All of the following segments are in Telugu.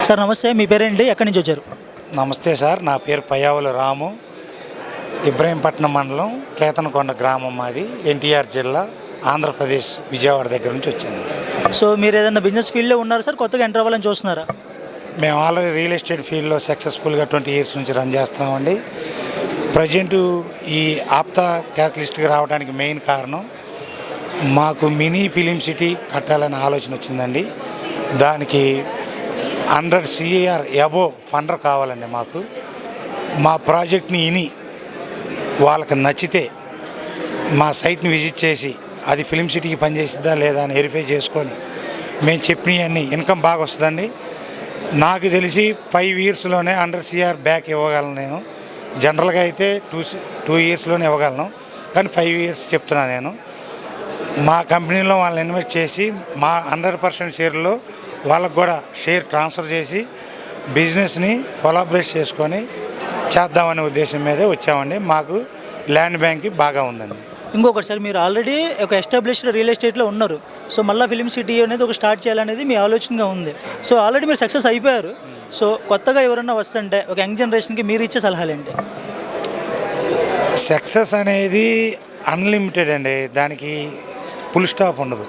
సార్ నమస్తే, మీ పేరేంటి, ఎక్కడి నుంచి వచ్చారు? నమస్తే సార్, నా పేరు పయ్యావుల రాము. ఇబ్రహీంపట్నం మండలం కేతనకొండ గ్రామం మాది, ఎన్టీఆర్ జిల్లా, ఆంధ్రప్రదేశ్, విజయవాడ దగ్గర నుంచి వచ్చాను. సో మీరు ఏదైనా బిజినెస్ ఫీల్డ్లో ఉన్నారు సార్, కొత్తగా ఎంటర్ అవ్వాలని చూస్తున్నారా? మేము ఆల్రెడీ రియల్ ఎస్టేట్ ఫీల్డ్లో సక్సెస్ఫుల్గా 20 years నుంచి రన్ చేస్తున్నామండి. ప్రజెంట్ ఈ ఆప్తా క్యాటలిస్ట్కి రావడానికి మెయిన్ కారణం మాకు మినీ ఫిలిం సిటీ కట్టాలనే ఆలోచన వచ్చిందండి. దానికి 100 CR అబోవ్ ఫండర్ కావాలండి. మాకు మా ప్రాజెక్ట్ని విని వాళ్ళకి నచ్చితే మా సైట్ని విజిట్ చేసి అది ఫిలిం సిటీకి పనిచేసిద్దా లేదా అని వెరిఫై చేసుకొని మేము చెప్పినవన్నీ ఇన్కమ్ బాగా వస్తుందండి. నాకు తెలిసి 5 yearsలోనే 100 CR బ్యాక్ ఇవ్వగలను. నేను జనరల్గా అయితే 2 yearsలోనే ఇవ్వగలను, కానీ 5 years చెప్తున్నాను. నేను మా కంపెనీలో వాళ్ళని ఇన్వెస్ట్ చేసి మా 100% షేర్లో వాళ్ళకు కూడా షేర్ ట్రాన్స్ఫర్ చేసి బిజినెస్ని కొలాబరేట్ చేసుకొని చేద్దామనే ఉద్దేశం మీదే వచ్చామండి. మాకు ల్యాండ్ బ్యాంక్ బాగా ఉందండి. ఇంకొకటి సార్, మీరు ఆల్రెడీ ఒక ఎస్టాబ్లిష్డ్ రియల్ ఎస్టేట్లో ఉన్నారు. సో మళ్ళీ ఫిలిం సిటీ అనేది ఒక స్టార్ట్ చేయాలనేది మీ ఆలోచనగా ఉంది. సో ఆల్రెడీ మీరు సక్సెస్ అయిపోయారు. సో కొత్తగా ఎవరన్నా వస్తుంటే ఒక యంగ్ జనరేషన్కి మీరు ఇచ్చే సలహాలు ఏంటి? సక్సెస్ అనేది అన్లిమిటెడ్ అండి, దానికి ఫుల్ స్టాప్ ఉండదు.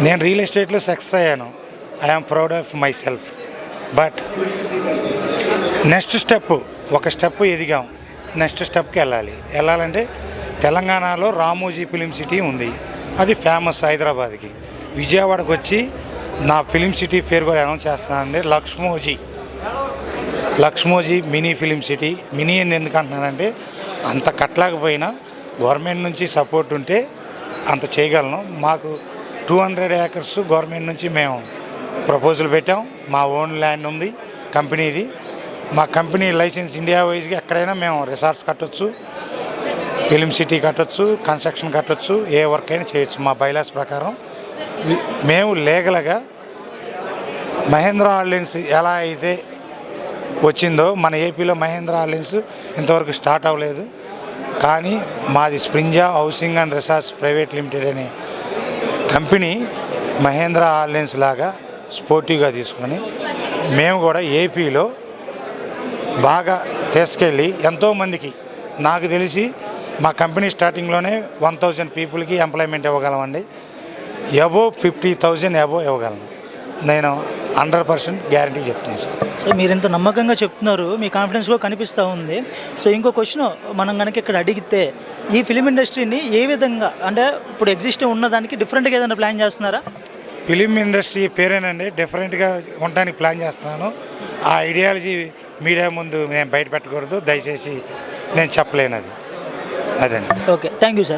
నేను రియల్ ఎస్టేట్లో సక్సెస్ అయ్యాను, I'm proud of my self. But next step, ఒక స్టెప్ ఎదిగాం, నెక్స్ట్ స్టెప్కి వెళ్ళాలంటే తెలంగాణలో రామోజీ ఫిలిం సిటీ ఉంది, అది ఫేమస్ హైదరాబాద్కి. విజయవాడకు వచ్చి నా ఫిలిం సిటీ పేరు కూడా అనౌన్స్ చేస్తున్నానండి, Lakshmoji mini film city. Mini అని ఎందుకు అంటున్నానంటే అంత కట్టలేకపోయినా గవర్నమెంట్ నుంచి సపోర్ట్ ఉంటే అంత చేయగలను. మాకు 200 acres గవర్నమెంట్ నుంచి మేము ప్రపోజల్ పెట్టాం. మా ఓన్ ల్యాండ్ ఉంది కంపెనీది. మా కంపెనీ లైసెన్స్ ఇండియా వైజ్గా ఎక్కడైనా మేము రిసార్ట్స్ కట్టొచ్చు, ఫిలిం సిటీ కట్టొచ్చు, కన్స్ట్రక్షన్ కట్టొచ్చు, ఏ వర్క్ అయినా చేయొచ్చు. మా బైలాస్ ప్రకారం మేము లీగల్గా మహేంద్ర ఆర్డినెన్స్ ఎలా అయితే వచ్చిందో మన ఏపీలో మహేంద్ర ఆర్డినెన్స్ ఇంతవరకు స్టార్ట్ అవ్వలేదు. కానీ మాది స్ప్రింజా housing and resorts private limited అనే కంపెనీ మహేంద్ర ఆర్డినెన్స్ లాగా స్పోర్టివ్గా తీసుకొని మేము కూడా ఏపీలో బాగా తీసుకెళ్ళి ఎంతోమందికి, నాకు తెలిసి మా కంపెనీ స్టార్టింగ్లోనే 1000 పీపుల్కి ఎంప్లాయ్మెంట్ ఇవ్వగలమండి. అబోవ్ 50,000 అబోవ్ ఇవ్వగలను. నేను 100% గ్యారంటీ చెప్తున్నాను సార్. సో మీరు ఇంత నమ్మకంగా చెప్తున్నారు, మీ కాన్ఫిడెన్స్ కూడా కనిపిస్తూ ఉంది. సో ఇంకో క్వశ్చన్ మనం కనుక ఇక్కడ అడిగితే, ఈ ఫిలిం ఇండస్ట్రీని ఏ విధంగా, అంటే ఇప్పుడు ఎగ్జిస్ట్ ఉన్నదానికి డిఫరెంట్గా ఏదైనా ప్లాన్ చేస్తున్నారా? ఫిలిం ఇండస్ట్రీ పేరేనండి, డిఫరెంట్గా ఉండడానికి ప్లాన్ చేస్తున్నాను. ఆ ఐడియాలజీ మీడియా ముందు నేను బయట పెట్టకూడదు, దయచేసి నేను చెప్పలేను. అదండి. Okay, thank you sir.